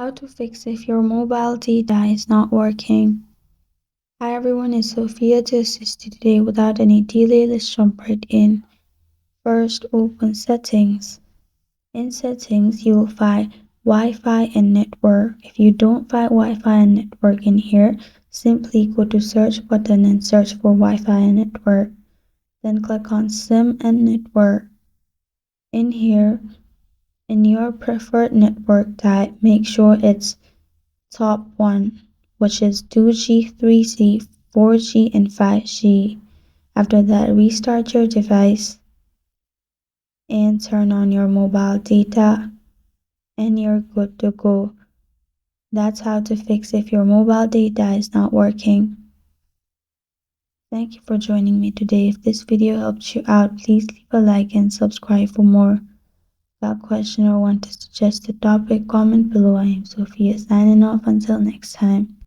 How to fix if your mobile data is not working. Hi everyone, it's Sophia to assist you today without any delay. Let's jump right in. First, open Settings. In Settings, you will find Wi-Fi and Network. If you don't find Wi-Fi and Network in here, simply go to Search button and search for Wi-Fi and Network. Then click on SIM and Network. In here, in your preferred network type, make sure it's top one, which is 2G, 3G, 4G, and 5G. After that, restart your device and turn on your mobile data and you're good to go. That's how to fix if your mobile data is not working. Thank you for joining me today. If this video helped you out, please leave a like and subscribe for more. Got a question or want to suggest a topic, comment below. I am Sophia signing off until next time.